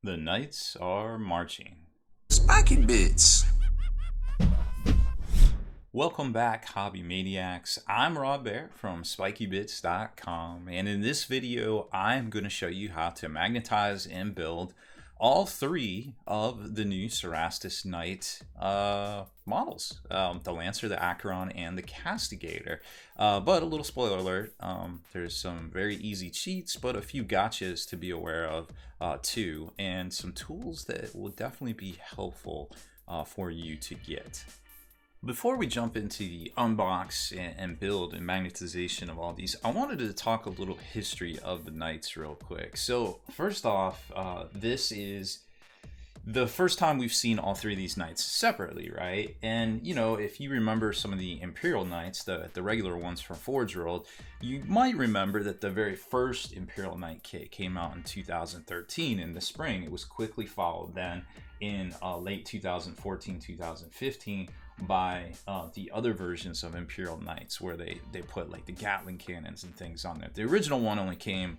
The Knights are marching. Spiky bits. Welcome back, Hobby Maniacs. I'm Rob Bear from SpikyBits.com, and in this video, I'm going to show you how to magnetize and build all three of the new Cerastus Knight models, the Lancer, the Acheron, and the Castigator. But a little spoiler alert, there's some very easy cheats, but a few gotchas to be aware of too, and some tools that will definitely be helpful for you to get. Before we jump into the unbox and build and magnetization of all these, I wanted to talk a little history of the Knights real quick. So first off, this is the first time we've seen all three of these Knights separately, right? And you know, if you remember some of the Imperial Knights, the regular ones from Forge World, you might remember that the very first Imperial Knight kit came out in 2013 in the spring. It was quickly followed then in late 2014, 2015 by the other versions of Imperial Knights, where they put like the Gatling cannons and things on there. The original one only came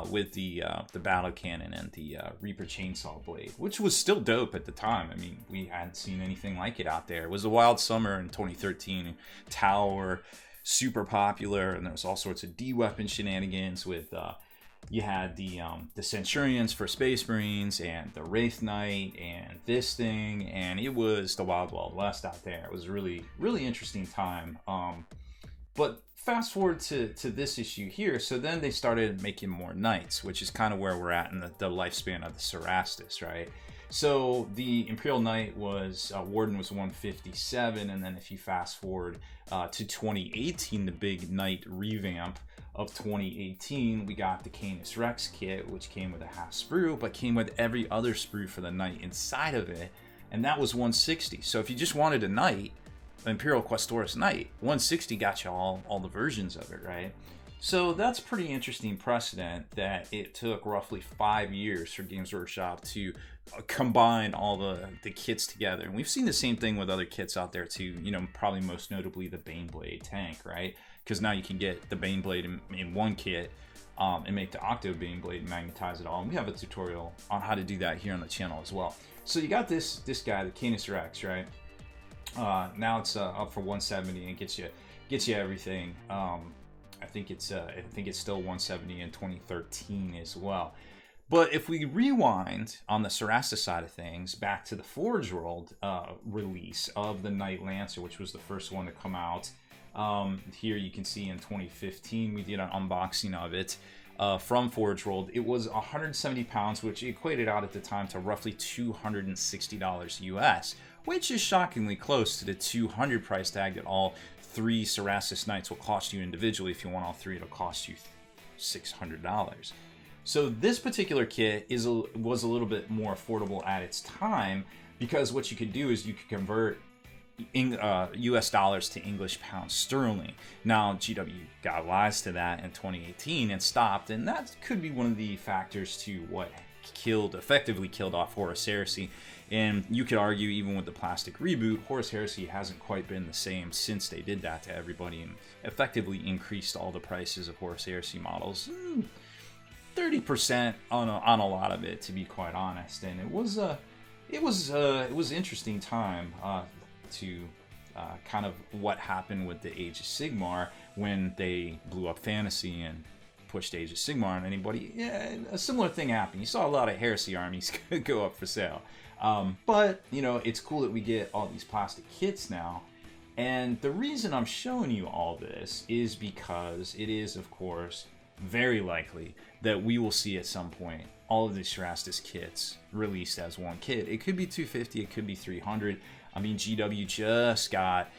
with the battle cannon and the Reaper chainsaw blade, which was still dope at the time. I mean, we hadn't seen anything like it out there. It was a wild summer in 2013. Tower, super popular, and there was all sorts of D-weapon shenanigans with you had the Centurions for Space Marines and the Wraith Knight and this thing, and it was the Wild Wild West out there. It was a really, really interesting time. But fast forward to this issue here. So then they started making more Knights, which is kind of where we're at in the lifespan of the Cerastus, right? So the Imperial Knight was, Warden was 157, and then if you fast forward to 2018, the big Knight revamp of 2018, we got the Canis Rex kit, which came with a half sprue, but came with every other sprue for the Knight inside of it, and that was 160. So if you just wanted a Knight, Imperial Questoris Knight, 160 got you all the versions of it, right? So that's pretty interesting precedent that it took roughly 5 years for Games Workshop to combine all the kits together. And we've seen the same thing with other kits out there too, you know, probably most notably the Baneblade tank, right? Because now you can get the Baneblade in one kit and make the Octo Baneblade and magnetize it all. And we have a tutorial on how to do that here on the channel as well. So you got this guy, the Canis Rex, right? Now it's up for 170 and gets you everything. I think it's still 170 in 2013 as well. But if we rewind on the Cerastus side of things back to the Forge World release of the Knight Lancer, which was the first one to come out. Here you can see in 2015 we did an unboxing of it from Forge World. It was 170 pounds, which equated out at the time to roughly $260 US, which is shockingly close to the 200 price tag that all three Cerastus Knights will cost you individually. If you want all three, it'll cost you $600. So this particular kit was a little bit more affordable at its time, because what you could do is you could convert US dollars to English pounds sterling. Now GW got wise to that in 2018 and stopped, and that could be one of the factors to what effectively killed off Horus Heresy. And you could argue, even with the plastic reboot, Horus Heresy hasn't quite been the same since they did that to everybody and effectively increased all the prices of Horus Heresy models 30% on a lot of it, to be quite honest. And it was an interesting time to kind of what happened with the Age of Sigmar when they blew up Fantasy and pushed Age of Sigmar on anybody. Yeah, a similar thing happened. You saw a lot of Heresy armies go up for sale. But, you know, it's cool that we get all these plastic kits now. And the reason I'm showing you all this is because it is, of course, very likely that we will see at some point all of the Cerastus kits released as one kit. It could be 250, it could be 300. I mean, GW just got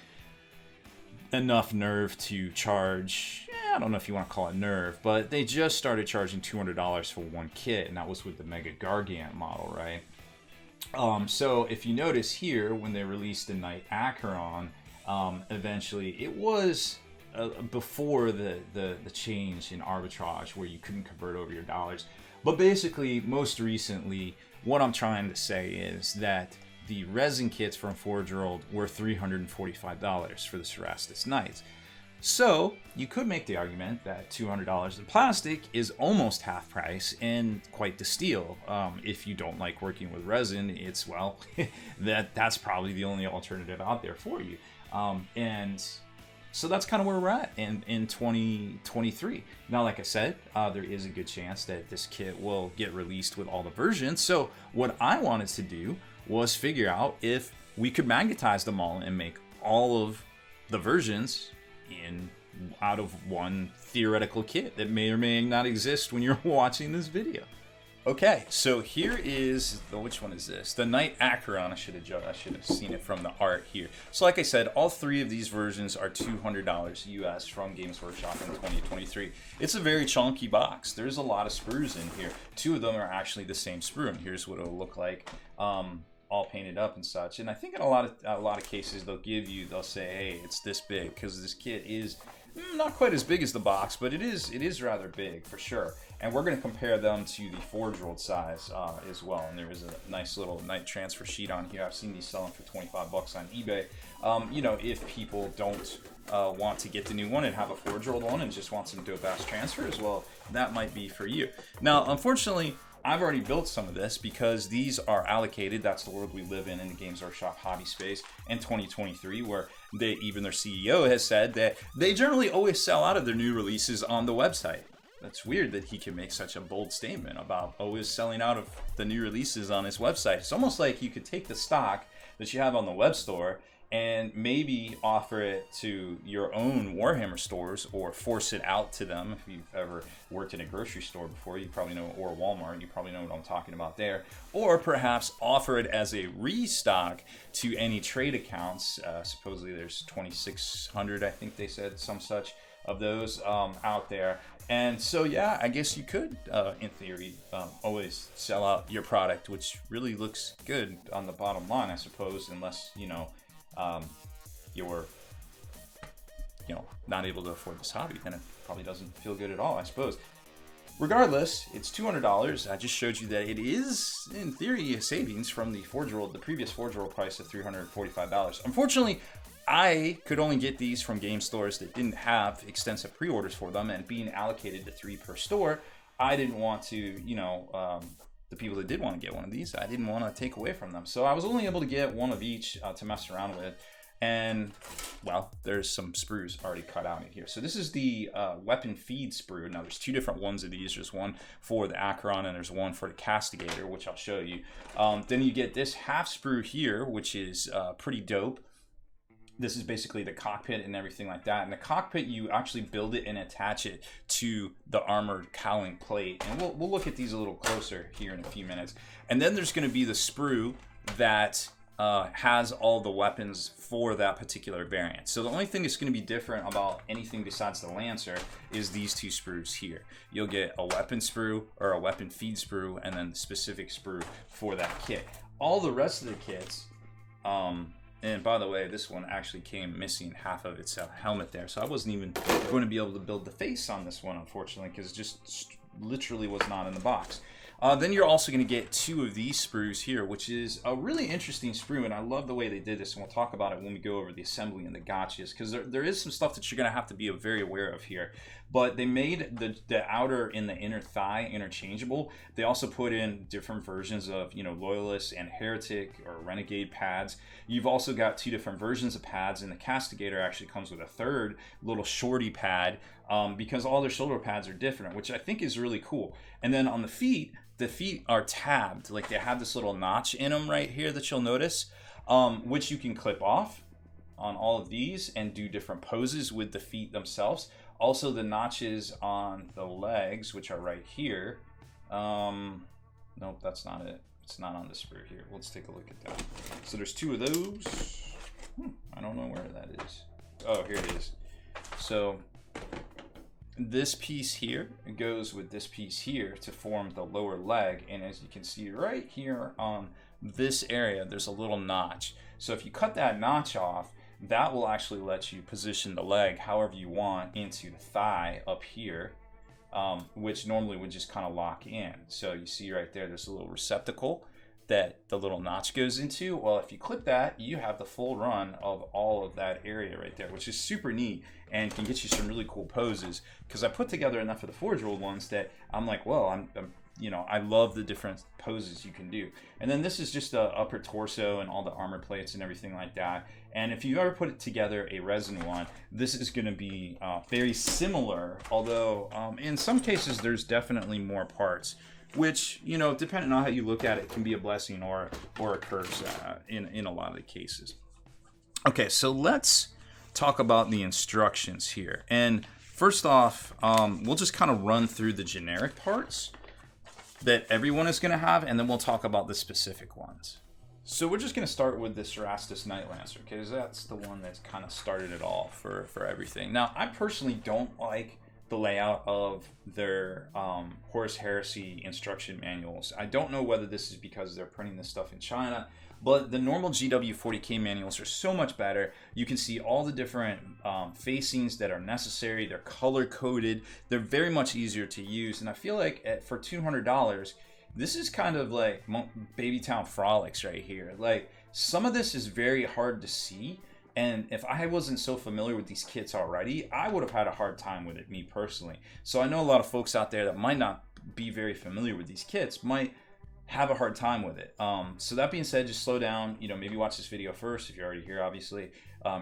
enough nerve to charge, I don't know if you want to call it nerve, but they just started charging $200 for one kit, and that was with the Mega Gargant model, right? So if you notice here, when they released the Knight Acheron, eventually, it was before the change in arbitrage where you couldn't convert over your dollars. But basically, most recently, what I'm trying to say is that the resin kits from Forge World were $345 for the Cerastus Knights. So you could make the argument that $200 in plastic is almost half price and quite the steal. If you don't like working with resin, it's, well, that's probably the only alternative out there for you. And so that's kind of where we're at in 2023. Now, like I said, there is a good chance that this kit will get released with all the versions. So what I wanted to do was figure out if we could magnetize them all and make all of the versions out of one theoretical kit that may or may not exist when you're watching this video. Okay, so here is which one is this? The Knight Acheron. I should have seen it from the art here. So like I said, all three of these versions are $200 US from Games Workshop in 2023. It's a very chunky box. There's a lot of sprues in here. Two of them are actually the same sprue, and here's what it'll look like. All painted up and such. And I think in a lot of cases they'll say, hey, it's this big, because this kit is not quite as big as the box, but it is rather big for sure. And we're going to compare them to the forge-rolled size as well. And there is a nice little Knight transfer sheet on here. I've seen these selling for $25 on eBay. You know, if people don't want to get the new one and have a forge-rolled one and just want to do a fast transfer as well, that might be for you. Now, unfortunately, I've already built some of this because these are allocated. That's the world we live in the Games Workshop hobby space in 2023, where even their CEO has said that they generally always sell out of their new releases on the website. That's weird that he can make such a bold statement about always selling out of the new releases on his website. It's almost like you could take the stock that you have on the web store and maybe offer it to your own Warhammer stores or force it out to them. If you've ever worked in a grocery store before, you probably know, or Walmart, you probably know what I'm talking about there. Or perhaps offer it as a restock to any trade accounts. Supposedly there's 2,600, I think they said, some such of those out there. And so, yeah, I guess you could, in theory, always sell out your product, which really looks good on the bottom line, I suppose, unless, you're not able to afford this hobby, then it probably doesn't feel good at all, I suppose. Regardless, it's $200. I just showed you that it is, in theory, a savings from the previous Forge World price of $345. Unfortunately, I could only get these from game stores that didn't have extensive pre-orders for them, and being allocated to 3 per store, I didn't want to, the people that did want to get one of these, I didn't want to take away from them. So I was only able to get one of each to mess around with. And, well, there's some sprues already cut out in here. So this is the weapon feed sprue. Now, there's 2 different ones of these. There's one for the Acheron, and there's one for the Castigator, which I'll show you. Then you get this half sprue here, which is pretty dope. This is basically the cockpit and everything like that. And the cockpit, you actually build it and attach it to the armored cowling plate. And we'll look at these a little closer here in a few minutes. And then there's going to be the sprue that has all the weapons for that particular variant. So the only thing that's going to be different about anything besides the Lancer is these 2 sprues here. You'll get a weapon sprue or a weapon feed sprue, and then the specific sprue for that kit. All the rest of the kits, and by the way, this one actually came missing half of its helmet there, so I wasn't even going to be able to build the face on this one, unfortunately, because it just literally was not in the box. Then you're also going to get 2 of these sprues here, which is a really interesting sprue, and I love the way they did this, and we'll talk about it when we go over the assembly and the gotchas, because there is some stuff that you're going to have to be very aware of here. But they made the outer and the inner thigh interchangeable. They also put in different versions of, Loyalist and Heretic or Renegade pads. You've also got 2 different versions of pads, and the Castigator actually comes with a 3rd little shorty pad, because all their shoulder pads are different, which I think is really cool. And then on the feet are tabbed, like they have this little notch in them right here that you'll notice, which you can clip off on all of these and do different poses with the feet themselves. Also, the notches on the legs, which are right here. Nope, that's not it. It's not on the sprue here. Let's take a look at that. So there's 2 of those. I don't know where that is. Oh, here it is. So this piece here goes with this piece here to form the lower leg, and as you can see right here on this area, there's a little notch. So if you cut that notch off, that will actually let you position the leg however you want into the thigh up here, which normally would just kind of lock in. So you see right there, there's a little receptacle that the little notch goes into. Well, if you clip that, you have the full run of all of that area right there, which is super neat and can get you some really cool poses. Because I put together enough of the Forge World ones that I'm like, well, I'm I love the different poses you can do. And then this is just the upper torso and all the armor plates and everything like that. And if you ever put it together a resin one, this is going to be very similar, although in some cases there's definitely more parts, which, depending on how you look at it, can be a blessing or a curse in a lot of the cases. Okay, so let's talk about the instructions here. And first off, we'll just kind of run through the generic parts that everyone is going to have, and then we'll talk about the specific ones. So we're just going to start with the Cerastus Night Lancer, because that's the one that's kind of started it all for everything. Now, I personally don't like the layout of their Horus Heresy instruction manuals. I don't know whether this is because they're printing this stuff in China, but the normal GW40K manuals are so much better. You can see all the different facings that are necessary. They're color-coded. They're very much easier to use. And I feel like for $200, this is kind of like Baby Town Frolics right here. Like, some of this is very hard to see. And if I wasn't so familiar with these kits already, I would have had a hard time with it, me personally. So I know a lot of folks out there that might not be very familiar with these kits might have a hard time with it. So that being said, just slow down, maybe watch this video first if you're already here, obviously,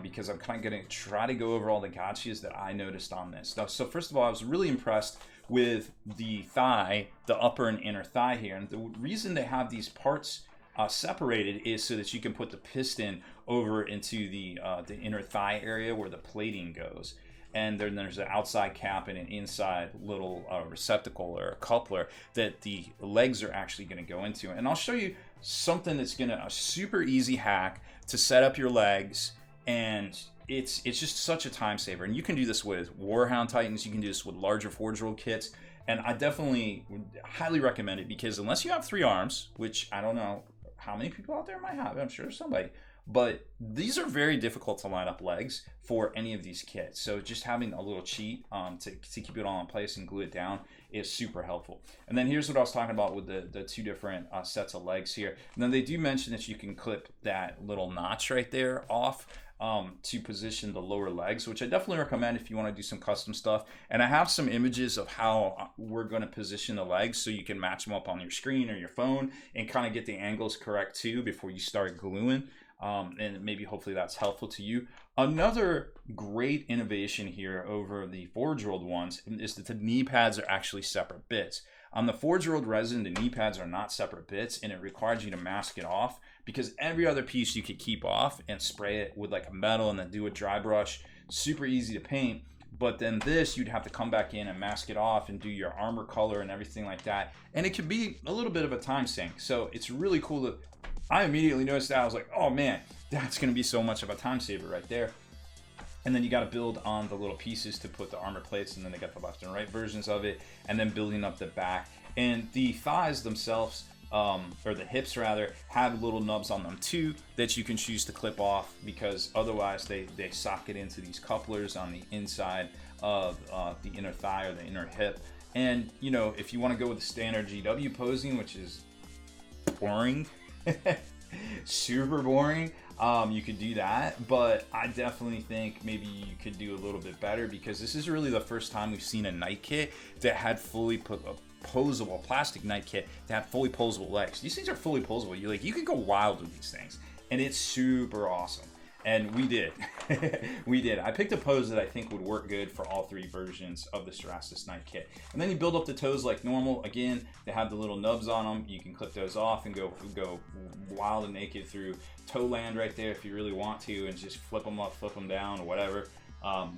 because I'm kind of going to try to go over all the gotchas that I noticed on this. Now, so first of all, I was really impressed with the thigh, the upper and inner thigh here. And the reason they have these parts separated is so that you can put the piston over into the inner thigh area where the plating goes. And then there's an outside cap and an inside little receptacle or a coupler that the legs are actually going to go into. And I'll show you something that's a super easy hack to set up your legs, and it's just such a time saver. And you can do this with Warhound Titans, you can do this with larger Forge World kits, and I definitely would highly recommend it, because unless you have 3 arms, which I don't know how many people out there might have, I'm sure somebody, but these are very difficult to line up legs for any of these kits. So just having a little cheat to keep it all in place and glue it down is super helpful. And then here's what I was talking about with the 2 different sets of legs here. And then they do mention that you can clip that little notch right there off to position the lower legs, which I definitely recommend if you want to do some custom stuff. And I have some images of how we're going to position the legs so you can match them up on your screen or your phone and kind of get the angles correct too before you start gluing. And maybe hopefully that's helpful to you. Another great innovation here over the Forge World ones is that the knee pads are actually separate bits. On the Forge World resin, the knee pads are not separate bits, and it requires you to mask it off, because every other piece you could keep off and spray it with like a metal and then do a dry brush. Super easy to paint. But then this, you'd have to come back in and mask it off and do your armor color and everything like that. And it could be a little bit of a time sink. So it's really cool to... I immediately noticed that. I was like, oh man, that's going to be so much of a time saver right there. And then you got to build on the little pieces to put the armor plates, and then they got the left and right versions of it, and then building up the back. And the thighs themselves, or the hips rather, have little nubs on them too that you can choose to clip off, because otherwise they socket into these couplers on the inside of the inner thigh or the inner hip. And if you want to go with the standard GW posing, which is boring, super boring, you could do that, but I definitely think maybe you could do a little bit better, because this is really the first time we've seen a night kit that had fully posable plastic night kit that had fully posable legs. These things are fully posable. You can go wild with these things, and it's super awesome. And we did. We did. I picked a pose that I think would work good for all 3 versions of the Cerastus Night Kit. And then you build up the toes like normal. Again, they have the little nubs on them. You can clip those off and go wild and naked through toe land right there if you really want to, and just flip them up, flip them down, or whatever.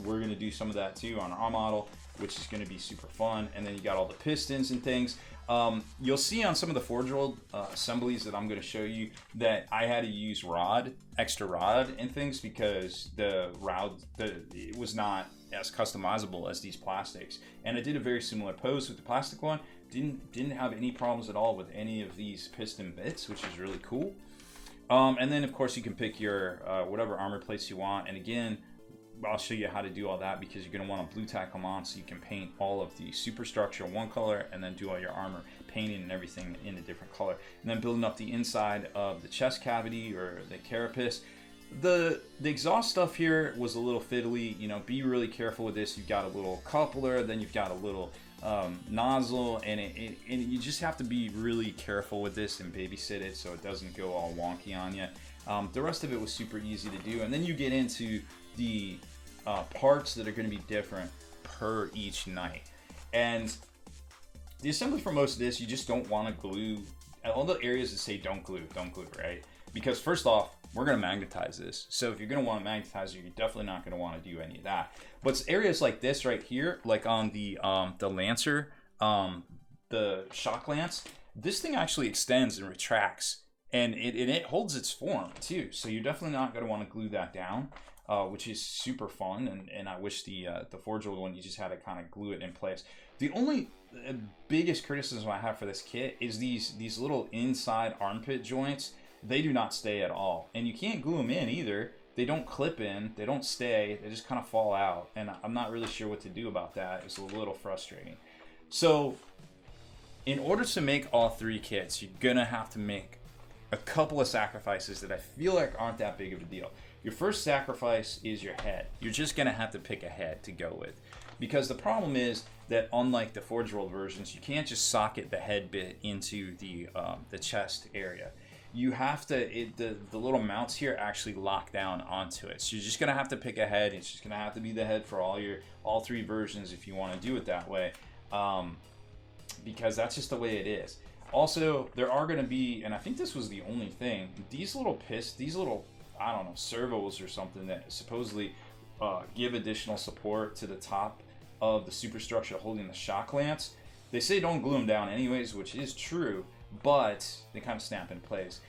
We're going to do some of that too on our model, which is going to be super fun. And then you got all the pistons and things. You'll see on some of the Forge World assemblies that I'm going to show you that I had to use extra rod and things, because it was not as customizable as these plastics. And I did a very similar pose with the plastic one. Didn't have any problems at all with any of these piston bits, which is really cool. And then of course you can pick your whatever armor plates you want. And again, I'll show you how to do all that, because you're going to want to blue tack them on so you can paint all of the superstructure one color and then do all your armor painting and everything in a different color. And then building up the inside of the chest cavity or the carapace. The exhaust stuff here was a little fiddly. You know, be really careful with this. You've got a little coupler, then you've got a little nozzle, and you just have to be really careful with this and babysit it so it doesn't go all wonky on you. The rest of it was super easy to do, and then you get into the parts that are going to be different per each night. And the assembly for most of this, you just don't want to glue. All the areas that say don't glue, right? Because first off, we're going to magnetize this. So if you're going to want to magnetize it, you're definitely not going to want to do any of that. But it's areas like this right here, like on the Lancer, the shock lance, this thing actually extends and retracts, and it holds its form too. So you're definitely not going to want to glue that down, which is super fun. And I wish the Forge World one, you just had to kind of glue it in place. The only biggest criticism I have for this kit is these little inside armpit joints. They do not stay at all, and you can't glue them in either. They don't clip in, they don't stay, they just kind of fall out, and I'm not really sure what to do about that. It's a little frustrating. So in order to make all three kits, you're gonna have to make a couple of sacrifices that I feel like aren't that big of a deal. Your first sacrifice is your head. You're just gonna have to pick a head to go with, because the problem is that unlike the Forge World versions, you can't just socket the head bit into the chest area. You have to, the little mounts here actually lock down onto it. So you're just gonna have to pick a head. It's just gonna have to be the head for all three versions if you want to do it that way, because that's just the way it is. Also, there are gonna be, and I think this was the only thing, these little I don't know, servos or something that supposedly give additional support to the top of the superstructure holding the shock lance. They say don't glue them down anyways, which is true, but they kind of snap in place.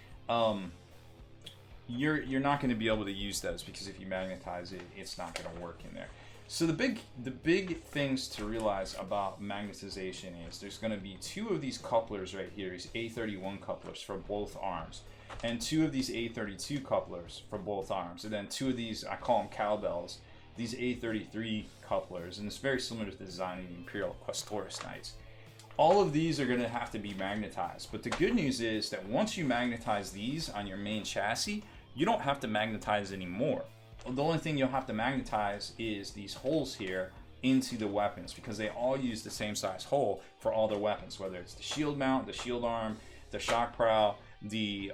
You're not going to be able to use those because if you magnetize it, it's not going to work in there. So the big things to realize about magnetization is there's going to be two of these couplers right here, these A31 couplers for both arms, and two of these A32 couplers for both arms, and then two of these, I call them cowbells, these A33 couplers, and it's very similar to the design of the Imperial Questoris Knights. All of these are going to have to be magnetized, but the good news is that once you magnetize these on your main chassis, you don't have to magnetize anymore. The only thing you'll have to magnetize is these holes here into the weapons, because they all use the same size hole for all their weapons, whether it's the shield mount, the shield arm, the shock prow, the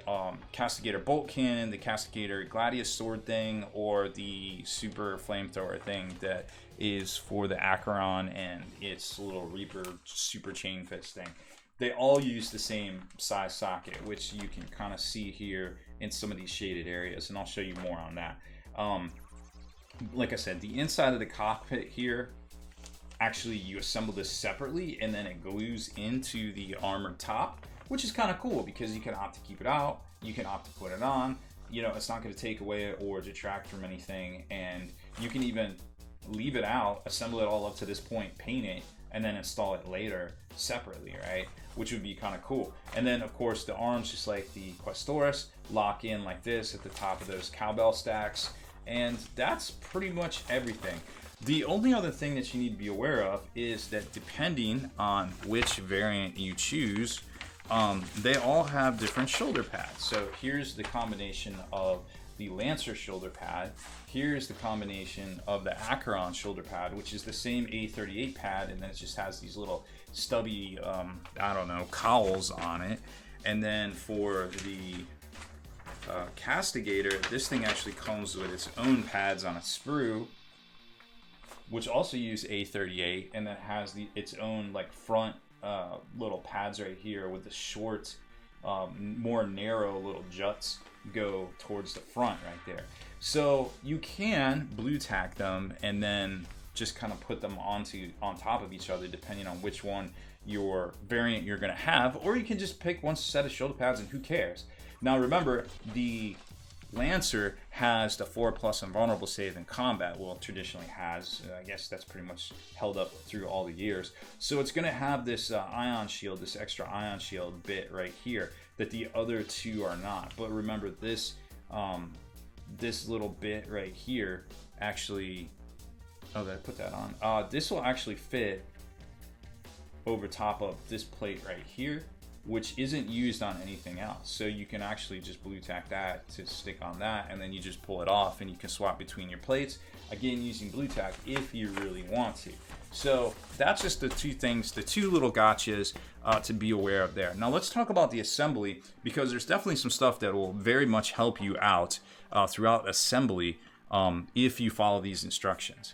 Castigator bolt cannon, the Castigator Gladius sword thing, or the super flamethrower thing that is for the Acheron and its little Reaper super chain fist thing. They all use the same size socket, which you can kind of see here in some of these shaded areas, and I'll show you more on that. Like I said, the inside of the cockpit here, actually you assemble this separately and then it glues into the armored top, which is kind of cool because you can opt to keep it out, you can opt to put it on. You know, it's not going to take away or detract from anything, and you can even leave it out, assemble it all up to this point, paint it, and then install it later separately, right? Which would be kind of cool. And then of course the arms, just like the Questoris, lock in like this at the top of those cowbell stacks, and that's pretty much everything. The only other thing that you need to be aware of is that depending on which variant you choose, they all have different shoulder pads. So here's the combination of the Lancer shoulder pad. Here's the combination of the Acheron shoulder pad, which is the same A38 pad, and then it just has these little stubby, I don't know, cowls on it. And then for the Castigator, this thing actually comes with its own pads on a sprue, which also use A38, and then has its own like front little pads right here with the short, more narrow little juts go towards the front right there. So you can blue tack them and then just kind of put them on top of each other depending on which one your variant you're going to have, or you can just pick one set of shoulder pads and who cares. Now remember, the Lancer has the 4+ invulnerable save in combat. Well, traditionally has. I guess that's pretty much held up through all the years. So it's going to have this ion shield, this extra ion shield bit right here that the other two are not. But remember, this this little bit right here actually, oh, did I put that on? This will actually fit over top of this plate right here, which isn't used on anything else. So you can actually just blue tack that to stick on that, and then you just pull it off and you can swap between your plates, again using blue tack if you really want to. So that's just the two things, the two little gotchas to be aware of there. Now let's talk about the assembly, because there's definitely some stuff that will very much help you out throughout assembly if you follow these instructions.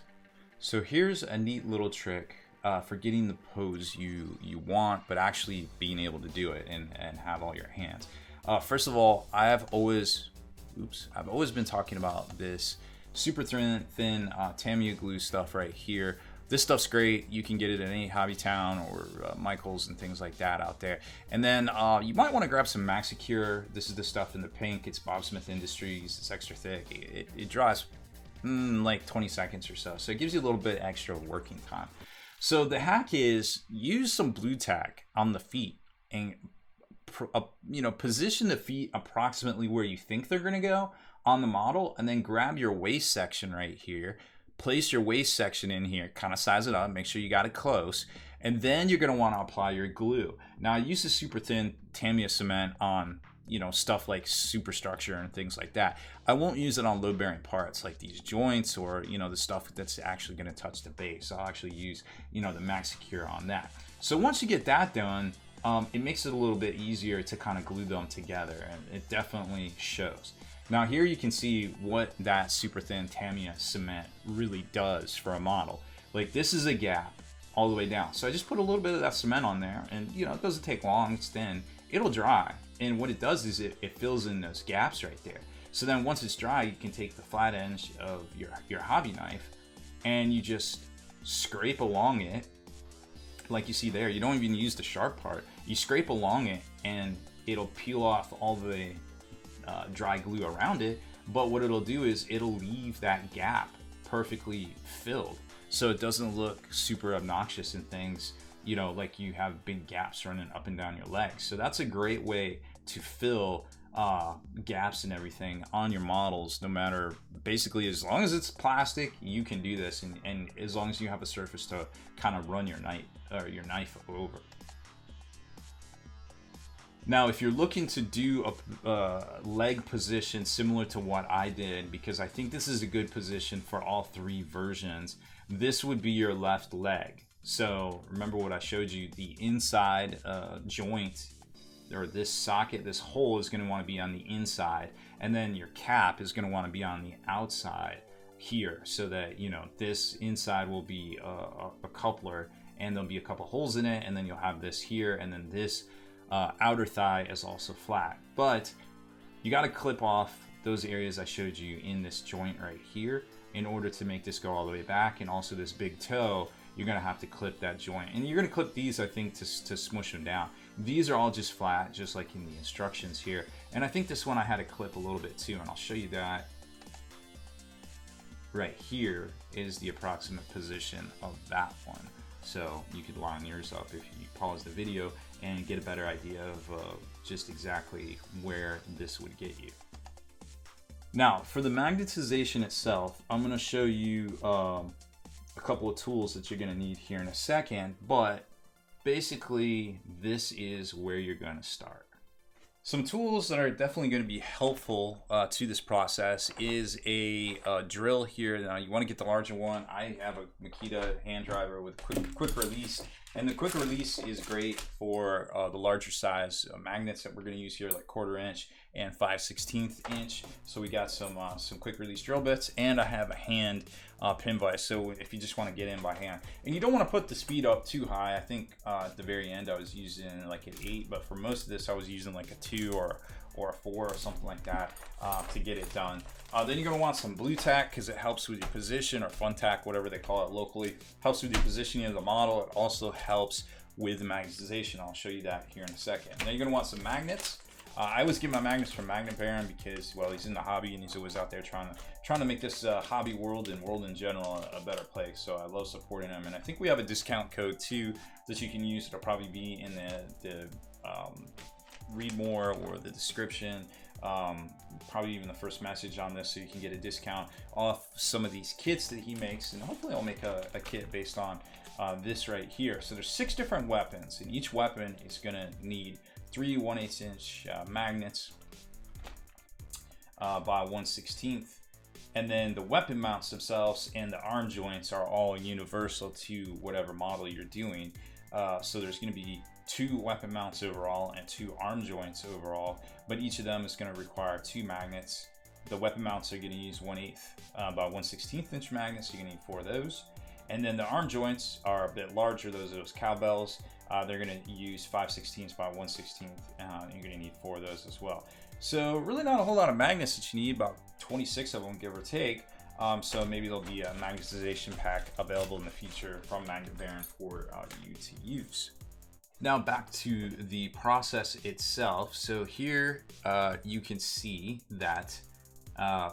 So here's a neat little trick for getting the pose you want, but actually being able to do it and have all your hands. First of all, I've always been talking about this super thin Tamiya glue stuff right here. This stuff's great. You can get it at any Hobby Town or Michael's and things like that out there. And then you might want to grab some Maxicure. This is the stuff in the pink. It's Bob Smith Industries. It's extra thick. It dries like 20 seconds or so. So it gives you a little bit extra working time. So the hack is use some blue tack on the feet and position the feet approximately where you think they're going to go on the model, and then grab your waist section right here. Place your waist section in here, kind of size it up, make sure you got it close, and then you're going to want to apply your glue. Now I use a super thin Tamiya cement on stuff like superstructure and things like that. I won't use it on load bearing parts like these joints or the stuff that's actually going to touch the base. I'll actually use the Maxicure on that. So once you get that done, it makes it a little bit easier to kind of glue them together, and it definitely shows. Now here you can see what that super thin Tamiya cement really does for a model. Like, this is a gap all the way down. So I just put a little bit of that cement on there, and it doesn't take long, it's thin. It'll dry, and what it does is it fills in those gaps right there. So then once it's dry, you can take the flat edge of your hobby knife and you just scrape along it like you see there. You don't even use the sharp part. You scrape along it and it'll peel off all the dry glue around it, but what it'll do is it'll leave that gap perfectly filled, so it doesn't look super obnoxious and things, like you have big gaps running up and down your legs. So that's a great way to fill gaps and everything on your models, no matter, basically, as long as it's plastic, you can do this, and as long as you have a surface to kind of run your knife over. Now, if you're looking to do a leg position similar to what I did, because I think this is a good position for all three versions, this would be your left leg. So remember what I showed you, the inside joint, or this socket, this hole is going to want to be on the inside, and then your cap is going to want to be on the outside here, so that this inside will be a coupler, and there'll be a couple holes in it, and then you'll have this here, and then this outer thigh is also flat. But you got to clip off those areas I showed you in this joint right here in order to make this go all the way back, and also this big toe, you're going to have to clip that joint, and you're going to clip these, I think, to smush them down. These are all just flat, just like in the instructions here, and I think this one I had to clip a little bit too, and I'll show you that. Right here is the approximate position of that one, so you could line yours up if you pause the video and get a better idea of just exactly where this would get you. Now, for the magnetization itself, I'm going to show you a couple of tools that you're going to need here in a second, but basically this is where you're going to start. Some tools that are definitely going to be helpful to this process is a drill here. Now you want to get the larger one. I have a Makita hand driver with quick release, and the quick release is great for the larger size magnets that we're going to use here, like 1/4 inch and 5/16 inch. So we got some quick release drill bits, and I have a hand pin vise. So if you just want to get in by hand, and you don't want to put the speed up too high. I think at the very end I was using like an 8, but for most of this I was using like a 2 or a 4 or something like that to get it done. Then you're going to want some blue tack, because it helps with your position, or fun tack, whatever they call it locally. Helps with your positioning of the model. It also helps with the magnetization. I'll show you that here in a second. Then you're going to want some magnets. I always get my magnets from Magnet Baron, because, well, he's in the hobby and he's always out there trying to make this hobby world and world in general a better place. So I love supporting him, and I think we have a discount code too that you can use. It'll probably be in the read more or the description, probably even the first message on this, so you can get a discount off some of these kits that he makes, and hopefully I'll make a kit based on this right here. So there's 6 different weapons, and each weapon is gonna need 3 1/8 inch magnets by 1/16. And then the weapon mounts themselves and the arm joints are all universal to whatever model you're doing. So there's going to be 2 weapon mounts overall and 2 arm joints overall, but each of them is going to require 2 magnets. The weapon mounts are going to use 1/8 by 1/16 inch magnets, so you're going to need 4 of those. And then the arm joints are a bit larger, those cowbells. They're going to use 5/16 by 1/16, and you're going to need 4 of those as well. So really not a whole lot of magnets that you need, about 26 of them, give or take. So maybe there'll be a magnetization pack available in the future from Magnet Baron for you to use. Now back to the process itself. So here you can see that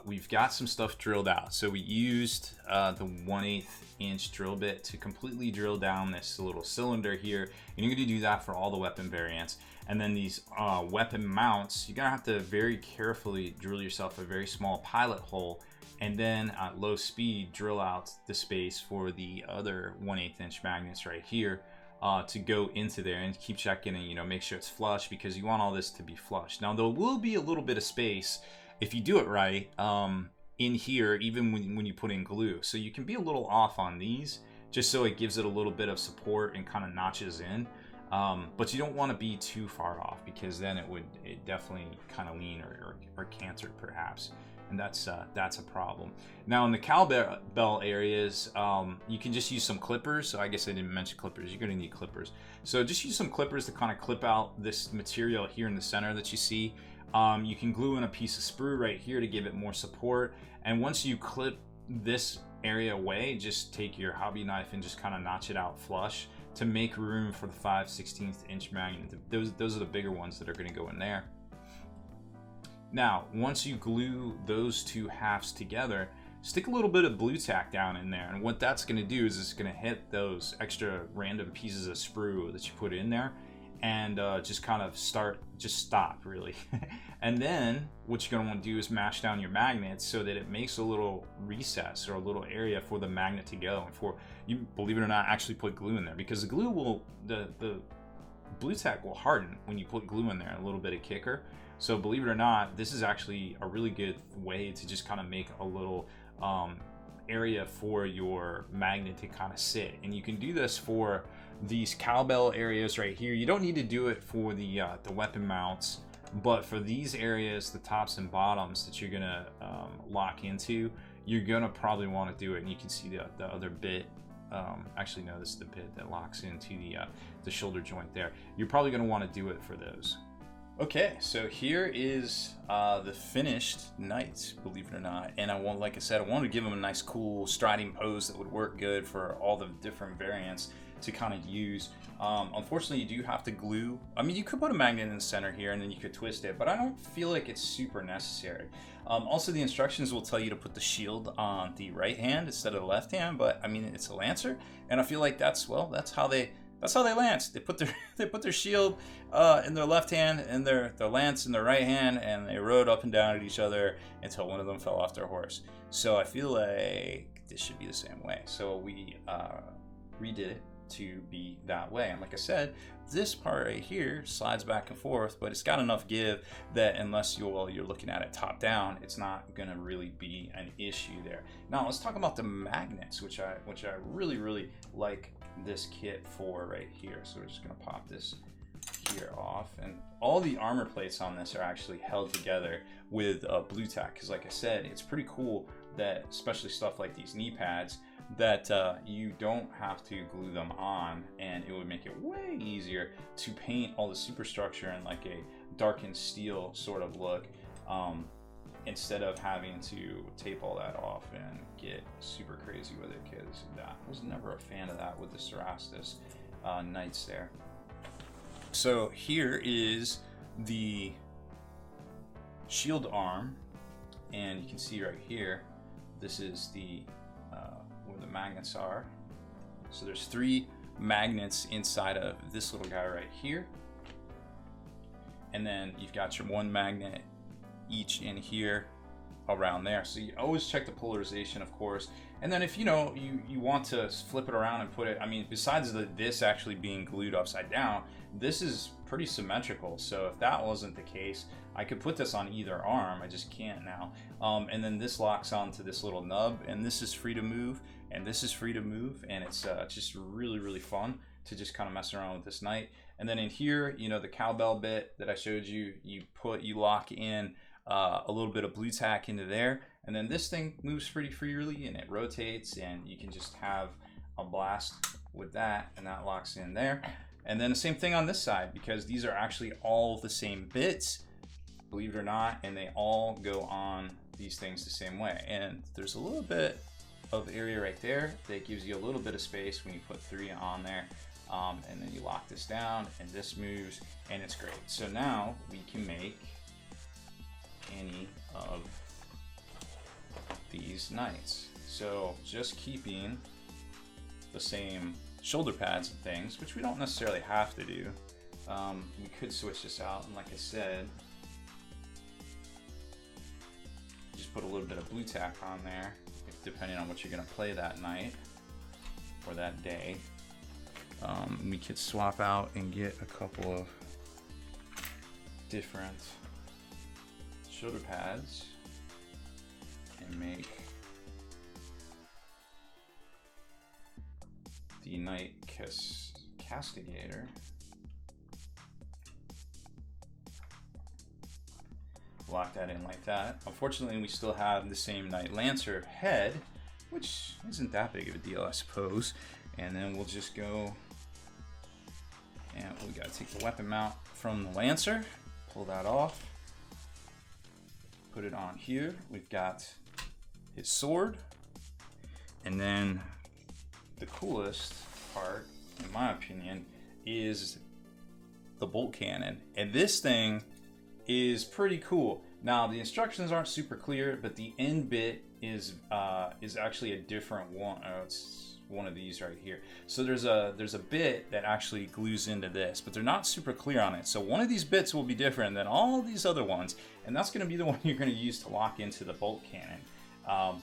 we've got some stuff drilled out. So we used the 1/8 inch drill bit to completely drill down this little cylinder here. And you're going to do that for all the weapon variants. And then these weapon mounts, you're going to have to very carefully drill yourself a very small pilot hole, and then at low speed drill out the space for the other 1/8 inch magnets right here to go into there, and keep checking and, you know, make sure it's flush, because you want all this to be flush. Now there will be a little bit of space if you do it right in here, even when you put in glue. So you can be a little off on these, just so it gives it a little bit of support and kind of notches in. But you don't want to be too far off, because then it definitely kind of lean or canter perhaps, and that's a problem. Now in the cowbell areas, you can just use some clippers. So I guess I didn't mention clippers. You're going to need clippers. So just use some clippers to kind of clip out this material here in the center that you see. You can glue in a piece of sprue right here to give it more support. And once you clip this area away, just take your hobby knife and just kind of notch it out flush to make room for the 5/16 inch magnet. Those are the bigger ones that are going to go in there. Now, once you glue those 2 halves together, stick a little bit of blue tack down in there. And what that's going to do is it's going to hit those extra random pieces of sprue that you put in there, and just kind of stop really. And then what you're going to want to do is mash down your magnets so that it makes a little recess or a little area for the magnet to go, and for you, believe it or not, actually put glue in there, because the glue will, the blue tack will harden when you put glue in there, a little bit of kicker. So believe it or not, this is actually a really good way to just kind of make a little area for your magnet to kind of sit. And you can do this for these cowbell areas right here. You don't need to do it for the weapon mounts, but for these areas, the tops and bottoms that you're gonna lock into, you're gonna probably want to do it. And you can see the other bit. Actually, no, this is the bit that locks into the shoulder joint there. You're probably gonna want to do it for those. Okay, so here is the finished knight, believe it or not. And like I said, I wanted to give him a nice, cool striding pose that would work good for all the different variants to kind of use. Unfortunately, you do have to glue. I mean, you could put a magnet in the center here and then you could twist it, but I don't feel like it's super necessary. Also, the instructions will tell you to put the shield on the right hand instead of the left hand, but I mean, it's a Lancer, and I feel like that's how they lance. They put their shield in their left hand and their lance in their right hand, and they rode up and down at each other until one of them fell off their horse. So I feel like this should be the same way. So we redid it to be that way. And like I said, this part right here slides back and forth, but it's got enough give that unless you're looking at it top down, it's not going to really be an issue there. Now let's talk about the magnets, which I really like this kit for right here. So we're just going to pop this here off, and all the armor plates on this are actually held together with blue tack, because like I said, it's pretty cool that, especially stuff like these knee pads, that you don't have to glue them on, and it would make it way easier to paint all the superstructure in like a darkened steel sort of look, instead of having to tape all that off and get super crazy with it, because I was never a fan of that with the Cerastus Knights there. So here is the shield arm, and you can see right here, this is the where the magnets are. So there's 3 magnets inside of this little guy right here, and then you've got your 1 magnet each in here, around there. So you always check the polarization, of course. And then if you know you want to flip it around and put it, I mean, besides this actually being glued upside down, this is pretty symmetrical. So if that wasn't the case, I could put this on either arm. I just can't now. And then this locks onto this little nub, and this is free to move, and this is free to move, and it's just really, really fun to just kind of mess around with this knight. And then in here, you know, the cowbell bit that I showed you, you lock in a little bit of blue tack into there, and then this thing moves pretty freely and it rotates, and you can just have a blast with that, and that locks in there. And then the same thing on this side, because these are actually all the same bits, believe it or not, and they all go on these things the same way. And there's a little bit of area right there that gives you a little bit of space when you put 3 on there. And then you lock this down and this moves, and it's great. So now we can make any of these knights. So just keeping the same shoulder pads and things, which we don't necessarily have to do. We could switch this out, and like I said, just put a little bit of blue tack on there, depending on what you're going to play that night or that day. We could swap out and get a couple of different shoulder pads and make the Knight Castigator. Lock that in like that. Unfortunately, we still have the same Knight Lancer head, which isn't that big of a deal, I suppose. And then we'll just go, and we gotta take the weapon mount from the Lancer, pull that off, put it on here. We've got his sword, and then the coolest part, in my opinion, is the bolt cannon. And this thing is pretty cool. Now the instructions aren't super clear, but the end bit is actually a different one. Oh, it's one of these right here. So there's a bit that actually glues into this, but they're not super clear on it. So one of these bits will be different than all these other ones, and that's going to be the one you're going to use to lock into the bolt cannon.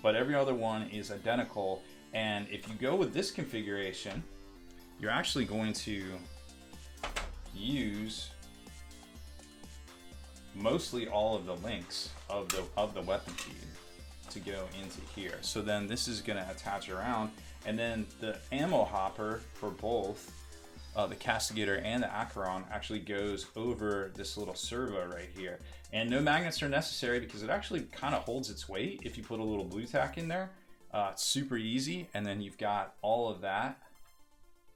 But every other one is identical, and if you go with this configuration, you're actually going to use mostly all of the links of the weapon feed to go into here. So then this is going to attach around, and then the ammo hopper for both the Castigator and the Acheron actually goes over this little servo right here. And no magnets are necessary because it actually kind of holds its weight if you put a little blue tack in there. It's super easy, and then you've got all of that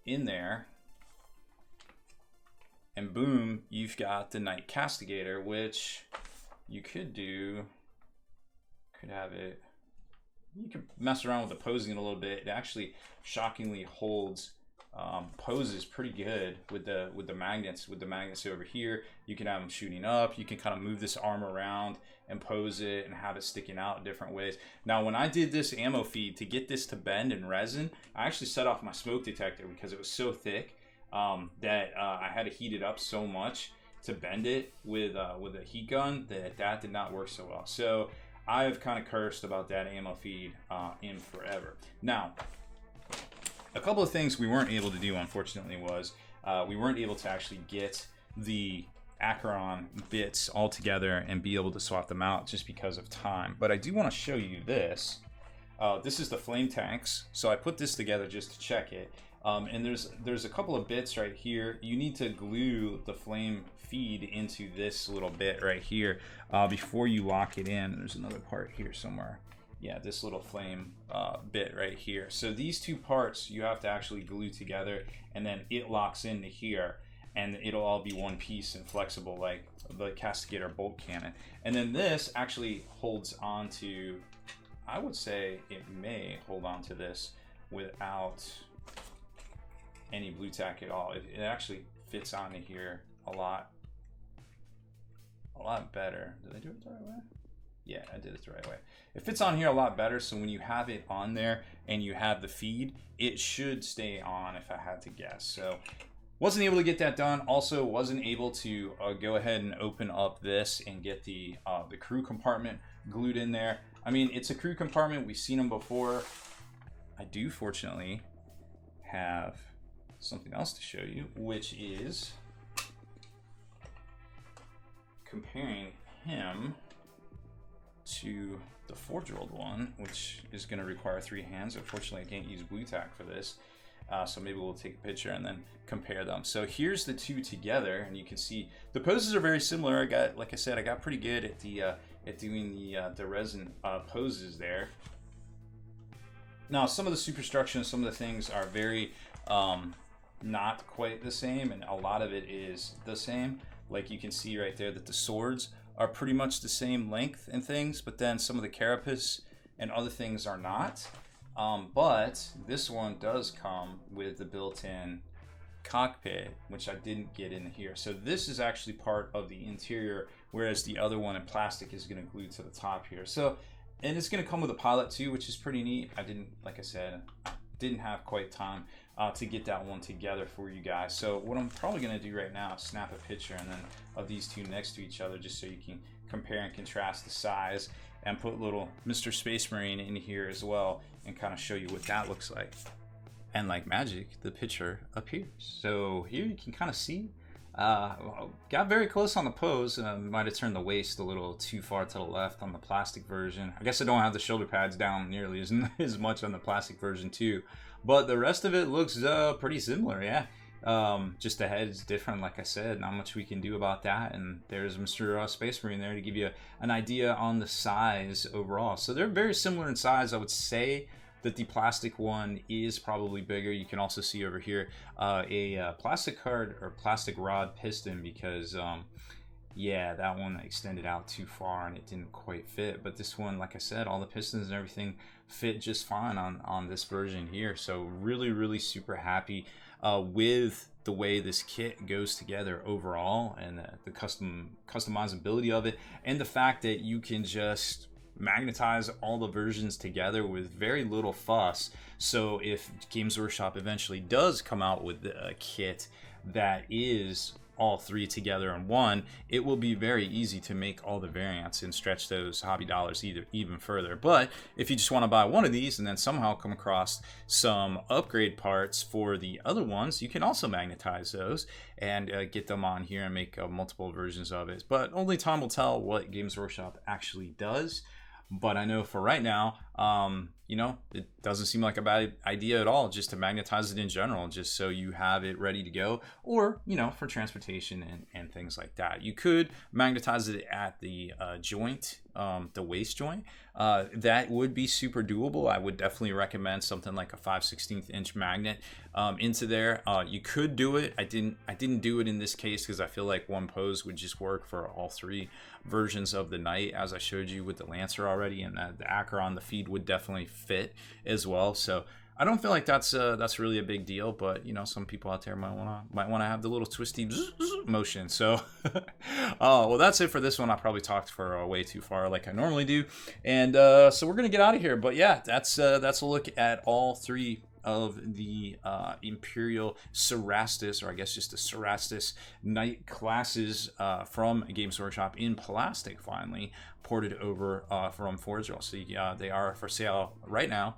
in there, and boom, you've got the Knight Castigator, which you could have it, you could mess around with the posing a little bit. It actually shockingly holds poses pretty good with the magnets over here. You can have them shooting up, you can kind of move this arm around and pose it and have it sticking out in different ways. Now when I did this ammo feed to get this to bend in resin, I actually set off my smoke detector because it was so thick that I had to heat it up so much to bend it with a heat gun that did not work so well. So I've kind of cursed about that ammo feed in forever. Now, a couple of things we weren't able to do, unfortunately, was we weren't able to actually get the Acheron bits all together and be able to swap them out just because of time. But I do want to show you this. This is the flame tanks. So I put this together just to check it. And there's a couple of bits right here. You need to glue the flame feed into this little bit right here before you lock it in. There's another part here somewhere. Yeah, this little flame bit right here. So these two parts you have to actually glue together, and then it locks into here, and it'll all be one piece and flexible like the Castigator bolt cannon. And then this actually holds on to, I would say it may hold on to this without any blue tack at all. It actually fits onto here a lot better. Did I do it the right way? Yeah, I did it the right way. It fits on here a lot better, so when you have it on there and you have the feed, it should stay on if I had to guess. So wasn't able to get that done. Also wasn't able to go ahead and open up this and get the crew compartment glued in there. I mean, it's a crew compartment. We've seen them before. I do fortunately have something else to show you, which is comparing him to the Forge World one, which is going to require 3 hands. Unfortunately, I can't use Blue Tack for this. So maybe we'll take a picture and then compare them. So here's the two together, and you can see the poses are very similar. Like I said, I got pretty good at doing the resin poses there. Now, some of the superstructure and some of the things are very not quite the same, and a lot of it is the same. Like you can see right there that the swords are pretty much the same length and things, but then some of the carapace and other things are not. But this one does come with the built-in cockpit, which I didn't get in here. So this is actually part of the interior, whereas the other one in plastic is going to glue to the top here. So, and it's going to come with a pilot too, which is pretty neat. I didn't, like I said, didn't have quite time to get that one together for you guys. So what I'm probably going to do right now is snap a picture and then of these two next to each other, just so you can compare and contrast the size, and put little Mr. Space Marine in here as well and kind of show you what that looks like. And like magic, the picture appears. So here you can kind of see, got very close on the pose. Might have turned the waist a little too far to the left on the plastic version. I guess I don't have the shoulder pads down nearly as much on the plastic version too. But the rest of it looks pretty similar, yeah. Just the head is different, like I said. Not much we can do about that. And there's Mr. Space Marine there to give you an idea on the size overall. So they're very similar in size. I would say that the plastic one is probably bigger. You can also see over here a plastic card or plastic rod piston, because yeah, that one extended out too far and it didn't quite fit. But this one, like I said, all the pistons and everything fit just fine on this version here. So really super happy with the way this kit goes together overall, and the customizability of it, and the fact that you can just magnetize all the versions together with very little fuss. So if Games Workshop eventually does come out with a kit that is all 3 together in one, it will be very easy to make all the variants and stretch those hobby dollars even further. But if you just want to buy one of these and then somehow come across some upgrade parts for the other ones, you can also magnetize those and get them on here and make multiple versions of it. But only time will tell what Games Workshop actually does. But I know for right now, you know, it doesn't seem like a bad idea at all just to magnetize it in general, just so you have it ready to go, or, you know, for transportation and things like that. You could magnetize it at the joint, the waist joint. That would be super doable. I would definitely recommend something like a 5/16 inch magnet into there. You could do it. I didn't do it in this case because I feel like one pose would just work for all 3 versions of the knight, as I showed you with the Lancer already, and the Acheron, the feed would definitely fit as well. So I don't feel like that's really a big deal, but you know, some people out there might want to have the little twisty motion. So well, that's it for this one. I probably talked for way too far, like I normally do, and so we're gonna get out of here. But yeah, that's a look at all 3 of the Imperial Cerastus, or I guess just the Cerastus Knight classes from Games Workshop in plastic, finally ported over from Forge World. So they are for sale right now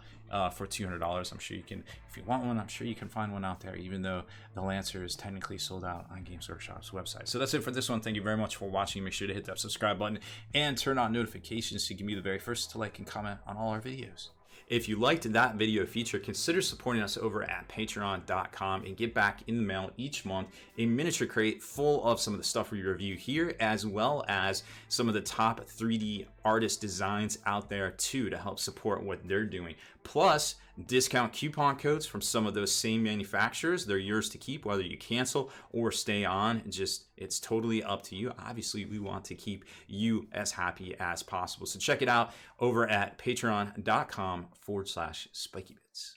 for $200. I'm sure you can, if you want one, I'm sure you can find one out there, even though the Lancer is technically sold out on Games Workshop's website. So that's it for this one. Thank you very much for watching. Make sure to hit that subscribe button and turn on notifications so you can be the very first to like and comment on all our videos. If you liked that video feature, consider supporting us over at patreon.com and get back in the mail each month a miniature crate full of some of the stuff we review here, as well as some of the top 3D artist designs out there too, to help support what they're doing. Plus, discount coupon codes from some of those same manufacturers. They're yours to keep, whether you cancel or stay on. It's totally up to you. Obviously, we want to keep you as happy as possible. So check it out over at patreon.com/SpikeyBits.